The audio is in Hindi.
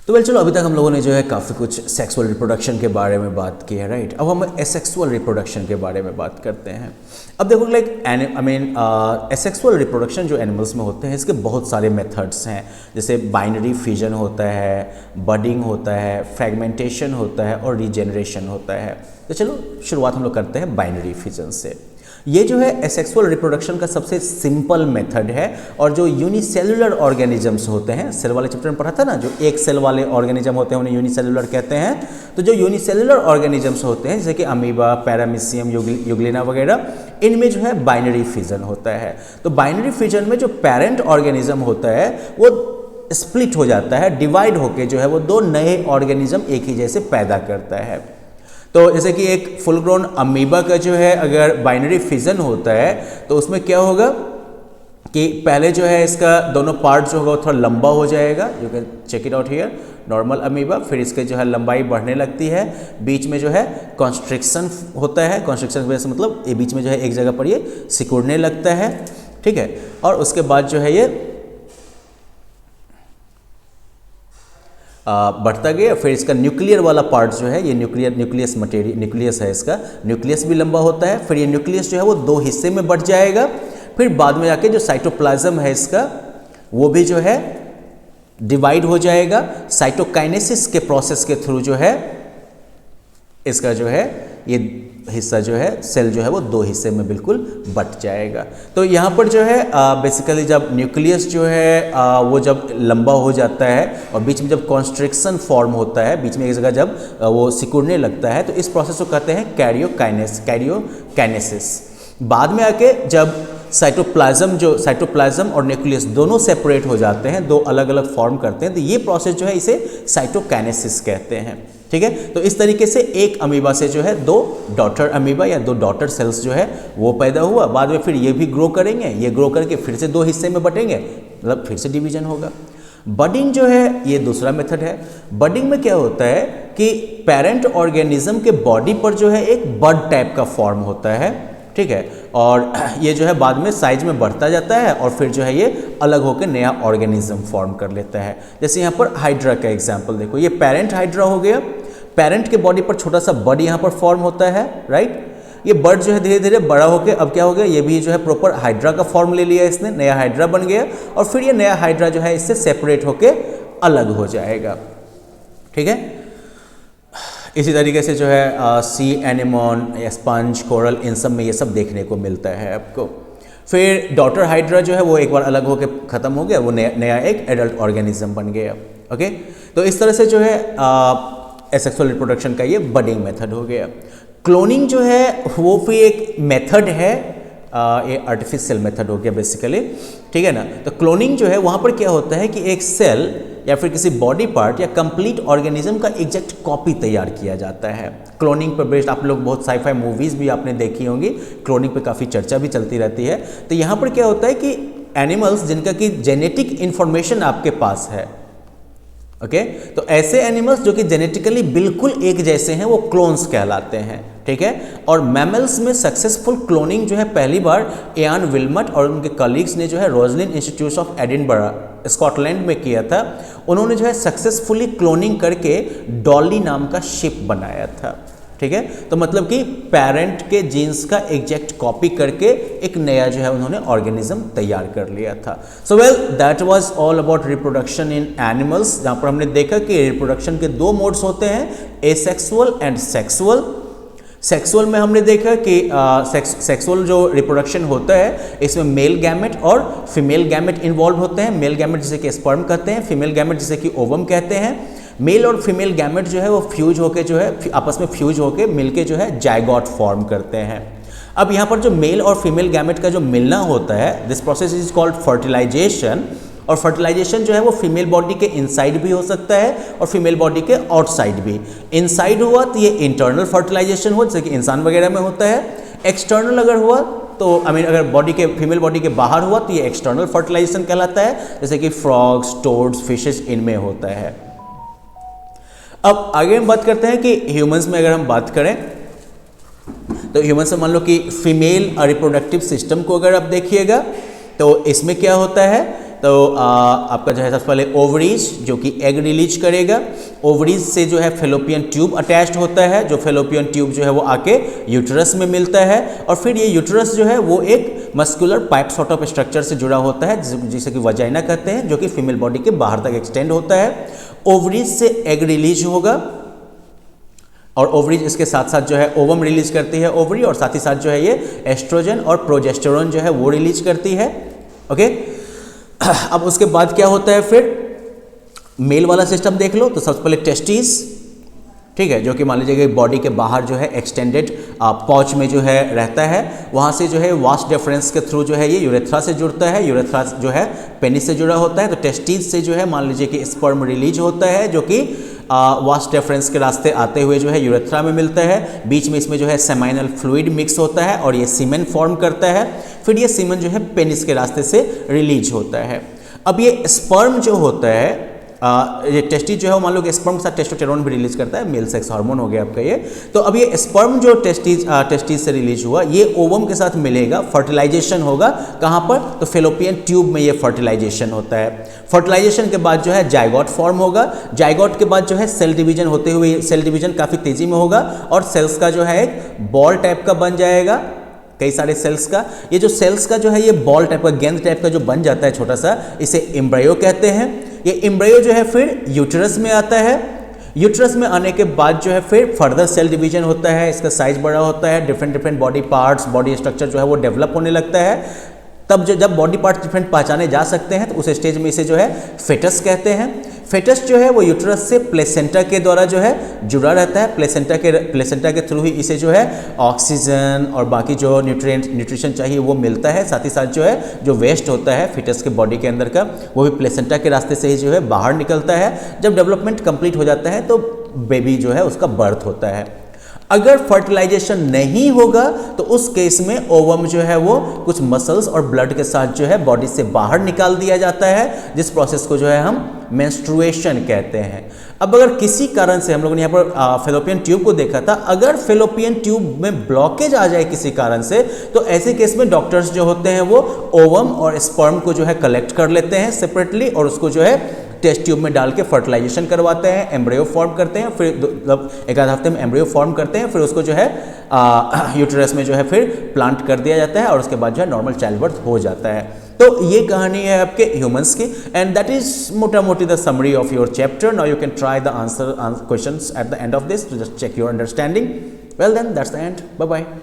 तो चलो अभी तक हम लोगों ने जो है काफ़ी कुछ सेक्सुअल रिप्रोडक्शन के बारे में बात की है, राइट। अब हम एसेक्सुअल रिप्रोडक्शन के बारे में बात करते हैं। अब देखो एसेक्सुअल रिप्रोडक्शन जो एनिमल्स में होते हैं इसके बहुत सारे मेथड्स हैं, जैसे बाइनरी फिजन होता है, बडिंग होता है, फ्रेगमेंटेशन होता है और रीजेनरेशन होता है। तो चलो शुरुआत हम लोग करते हैं बाइनरी फिजन से। ये जो है एसेक्सुअल रिप्रोडक्शन का सबसे सिंपल मेथड है और जो यूनिसेलुलर ऑर्गेनिजम्स होते हैं, सेल वाले चैप्टर में पढ़ा था ना, जो एक सेल वाले ऑर्गेनिज्म होते हैं उन्हें यूनिसेलुलर कहते हैं। तो जो यूनिसेलुलर ऑर्गेनिजम्स होते हैं जैसे कि अमीबा, पैरामीशियम, यूग्लिना वगैरह, इनमें जो है बाइनरी फिजन होता है। तो बाइनरी फिजन में जो पेरेंट ऑर्गेनिज्म होता है वो स्प्लिट हो जाता है, डिवाइड होके जो है वो दो नए ऑर्गेनिज्म एक ही जैसे पैदा करता है। तो जैसे कि एक फुल ग्रोन अमीबा का जो है अगर बाइनरी फिजन होता है तो उसमें क्या होगा कि पहले जो है इसका दोनों पार्ट जो होगा वो थोड़ा लंबा हो जाएगा, you can check it out here, normal amoeba. फिर इसके जो है लंबाई बढ़ने लगती है, बीच में जो है कॉन्स्ट्रिक्शन होता है, कॉन्स्ट्रिक्शन की वजह से मतलब ये बीच में जो है एक जगह पर ये सिकुड़ने लगता है, ठीक है। और उसके बाद जो है ये बढ़ता गया। फिर इसका न्यूक्लियर वाला पार्ट जो है ये न्यूक्लियस मटेरियल, न्यूक्लियस है इसका, न्यूक्लियस भी लंबा होता है। फिर ये न्यूक्लियस जो है वो दो हिस्से में बढ़ जाएगा। फिर बाद में जाके जो साइटोप्लाज्म है इसका वो भी जो है डिवाइड हो जाएगा। साइटोकाइनेसिस के प्रोसेस के थ्रू जो है इसका जो है ये हिस्सा जो है सेल जो है वो दो हिस्से में बिल्कुल बट जाएगा। तो यहाँ पर जो है बेसिकली जब न्यूक्लियस जो है वो जब लंबा हो जाता है और बीच में जब कॉन्स्ट्रिक्शन फॉर्म होता है, बीच में एक जगह जब वो सिकुड़ने लगता है, तो इस प्रोसेस को कहते हैं कैरियोकाइनेसिस। बाद में आके जब साइटोप्लाज्म और न्यूक्लियस दोनों सेपरेट हो जाते हैं, दो अलग अलग फॉर्म करते हैं, तो ये प्रोसेस जो है इसे साइटोकाइनेसिस कहते हैं, ठीक है। तो इस तरीके से एक अमीबा से जो है दो डॉटर अमीबा या दो डॉटर सेल्स जो है वो पैदा हुआ। बाद में फिर ये भी ग्रो करेंगे, ये ग्रो करके फिर से दो हिस्से में बटेंगे, मतलब फिर से डिवीजन होगा। बडिंग जो है ये दूसरा मेथड है। बडिंग में क्या होता है कि पेरेंट ऑर्गेनिज्म के बॉडी पर जो है एक बड टाइप का फॉर्म होता है, ठीक है, और ये जो है बाद में साइज में बढ़ता जाता है और फिर जो है ये अलग होकर नया ऑर्गेनिज्म फॉर्म कर लेता है। जैसे यहाँ पर हाइड्रा का एग्जांपल देखो, ये पेरेंट हाइड्रा हो गया, पेरेंट के बॉडी पर छोटा सा बड यहाँ पर फॉर्म होता है, राइट। ये बड जो है धीरे धीरे बड़ा होकर अब क्या हो गया, ये भी जो है प्रॉपर हाइड्रा का फॉर्म ले लिया इसने, नया हाइड्रा बन गया और फिर ये नया हाइड्रा जो है इससे सेपरेट होकर अलग हो जाएगा, ठीक है। इसी तरीके से जो है सी एनिमोन, स्पंज, कोरल, इन सब में ये सब देखने को मिलता है आपको। फिर डॉटर हाइड्रा जो है वो एक बार अलग होकर ख़त्म हो गया, वो नया एक एडल्ट ऑर्गेनिज्म बन गया, ओके। तो इस तरह से जो है एसेक्सुअल रिप्रोडक्शन का ये बडिंग मेथड हो गया। क्लोनिंग जो है वो भी एक मेथड है, ये आर्टिफिशियल मेथड हो गया बेसिकली, ठीक है ना। तो क्लोनिंग जो है वहाँ पर क्या होता है कि एक सेल या फिर किसी बॉडी पार्ट या कंप्लीट ऑर्गेनिज्म का एग्जैक्ट कॉपी तैयार किया जाता है। क्लोनिंग पर बेस्ड आप लोग बहुत साईफाई मूवीज़ भी आपने देखी होंगी, क्लोनिंग पे काफ़ी चर्चा भी चलती रहती है। तो यहाँ पर क्या होता है कि एनिमल्स जिनका कि जेनेटिक इन्फॉर्मेशन आपके पास है, ओके, तो ऐसे एनिमल्स जो कि जेनेटिकली बिल्कुल एक जैसे हैं वो क्लोन्स कहलाते हैं, ठीक है। और मैमल्स में सक्सेसफुल क्लोनिंग जो है पहली बार इयान विल्मट और उनके कलीग्स ने जो है Roslin Institute of Edinburgh Scotland में किया था। उन्होंने जो है सक्सेसफुली क्लोनिंग करके डॉली नाम का शिप बनाया था, ठीक है। तो मतलब कि पेरेंट के जीन्स का एग्जैक्ट कॉपी करके एक नया जो है उन्होंने ऑर्गेनिज्म तैयार कर लिया था। So well that was all about reproduction in animals, जहाँ पर हमने देखा कि रिप्रोडक्शन के दो मोड्स होते हैं, एसेक्सुअल एंड सेक्सुअल। सेक्सुअल में हमने देखा कि सेक्सुअल जो रिप्रोडक्शन होता है इसमें मेल गैमेट और फीमेल गैमेट इन्वॉल्व होते हैं। मेल गैमेट जिसे कि स्पर्म कहते हैं, फीमेल गैमेट जिसे कि ओवम कहते हैं। मेल और फीमेल गैमेट जो है वो फ्यूज होके जो है आपस में फ्यूज होके मिलके जो है जायगोट फॉर्म करते हैं। अब यहाँ पर जो मेल और फीमेल गैमेट का जो मिलना होता है, this process is called fertilisation. और फर्टिलाइजेशन जो है वो फीमेल बॉडी के इनसाइड भी हो सकता है और फीमेल बॉडी के आउटसाइड भी। इनसाइड हुआ तो ये इंटरनल फर्टिलाइजेशन हो, जैसे कि इंसान वगैरह में होता है। एक्सटर्नल अगर हुआ तो अगर बॉडी के फीमेल बॉडी के बाहर हुआ तो ये एक्सटर्नल फर्टिलाइजेशन कहलाता है, जैसे कि फ्रॉग्स, टोड्स, फिशेस इनमें होता है। अब आगे हम बात करते हैं कि ह्यूमंस में अगर हम बात करें तो ह्यूमंस में मान लो कि फीमेल रिप्रोडक्टिव सिस्टम को अगर आप देखिएगा तो इसमें क्या होता है तो आपका जो है सबसे पहले ओवरीज जो कि एग रिलीज करेगा, ओवरीज से जो है फेलोपियन ट्यूब अटैच्ड होता है, जो फेलोपियन ट्यूब जो है वो आके यूट्रस में मिलता है, और फिर ये यूट्रस जो है वो एक muscular pipe sort of structure से जुड़ा होता है जिसे कि वजाइना कहते हैं, जो कि फीमेल बॉडी के बाहर तक एक्सटेंड होता है। ओवरीज से एग रिलीज होगा और ओवरीज इसके साथ साथ जो है ओवम रिलीज करती है ओवरी, और साथ ही साथ जो है ये एस्ट्रोजन और प्रोजेस्टेरोन जो है वो रिलीज करती है। ओके, अब उसके बाद क्या होता है, फिर मेल वाला सिस्टम देख लो। तो सबसे पहले टेस्टिस, ठीक है, जो कि मान लीजिए कि बॉडी के बाहर जो है एक्सटेंडेड पॉच में जो है रहता है, वहाँ से जो है वास्ट डिफरेंस के थ्रू जो है ये यूरेथ्रा से जुड़ता है, यूरेथ्रा जो है पेनिस से जुड़ा होता है। तो टेस्टिस से जो है मान लीजिए कि स्पर्म रिलीज होता है, जो कि वास्ट डिफरेंस के रास्ते आते हुए जो है यूरेथ्रा में मिलता है। बीच में इसमें जो है सेमाइनल फ्लूइड मिक्स होता है और ये सीमेन फॉर्म करता है। फिर ये सीमेन जो है पेनिस के रास्ते से रिलीज होता है। अब ये स्पर्म जो होता है, ये टेस्टिस जो है मान लो कि स्पर्म के साथ टेस्टोस्टेरोन भी रिलीज करता है, मेल सेक्स हार्मोन हो गया आपका ये। तो अब ये स्पर्म जो टेस्टिस से रिलीज हुआ, ये ओवम के साथ मिलेगा, फर्टिलाइजेशन होगा। कहाँ पर? तो फेलोपियन ट्यूब में ये फर्टिलाइजेशन होता है। फर्टिलाइजेशन के बाद जो है जाइगोट फॉर्म होगा। जाइगोट के बाद जो है सेल डिवीजन होते हुए, सेल डिवीजन काफ़ी तेजी में होगा और सेल्स का जो है एक बॉल टाइप का बन जाएगा, कई सारे सेल्स का। ये जो सेल्स का जो है ये बॉल टाइप का, गेंद टाइप का जो बन जाता है छोटा सा, इसे एम्ब्रायो कहते हैं। ये एम्ब्रायो जो है फिर यूट्रस में आता है। यूट्रस में आने के बाद जो है फिर फर्दर सेल डिवीजन होता है, इसका साइज बड़ा होता है, different body parts, body structure जो है वो डेवलप होने लगता है। तब जब बॉडी पार्ट्स डिफरेंट पहचाने जा सकते हैं तो उस स्टेज में इसे जो है फेटस कहते हैं। फेटस जो है वो यूट्रस से प्लेसेंटा के द्वारा जो है जुड़ा रहता है। प्लेसेंटा के थ्रू ही इसे जो है ऑक्सीजन और बाकी जो न्यूट्रिशन चाहिए वो मिलता है। साथ ही साथ जो है जो वेस्ट होता है फिटस के बॉडी के अंदर का, वो भी प्लेसेंटा के रास्ते से ही जो है बाहर निकलता है। जब डेवलपमेंट कंप्लीट हो जाता है तो बेबी जो है उसका बर्थ होता है। अगर फर्टिलाइजेशन नहीं होगा तो उस केस में ओवम जो है वो कुछ मसल्स और ब्लड के साथ जो है बॉडी से बाहर निकाल दिया जाता है, जिस प्रोसेस को जो है हम मेंस्ट्रुएशन कहते हैं। अब अगर किसी कारण से, हम लोगों ने यहाँ पर फेलोपियन ट्यूब को देखा था, अगर फेलोपियन ट्यूब में ब्लॉकेज आ जाए किसी कारण से, तो ऐसे केस में डॉक्टर्स जो होते हैं वो ओवम और स्पर्म को जो है कलेक्ट कर लेते हैं सेपरेटली और उसको जो है टेस्ट ट्यूब में डाल के फर्टिलाइजेशन करवाते हैं, एम्ब्रियो फॉर्म करते हैं, फिर मतलब एक आध हफ्ते में एम्ब्रियो फॉर्म करते हैं, फिर उसको जो है यूटेरस में जो है फिर प्लांट कर दिया जाता है और उसके बाद जो है नॉर्मल चाइल्ड बर्थ हो जाता है। तो ये कहानी है आपके ह्यूमंस की, एंड दैट इज मोटा मोटी the summary of your chapter. Now you can try the answer questions at the end of this to just check your understanding. Well then that's the end, bye bye.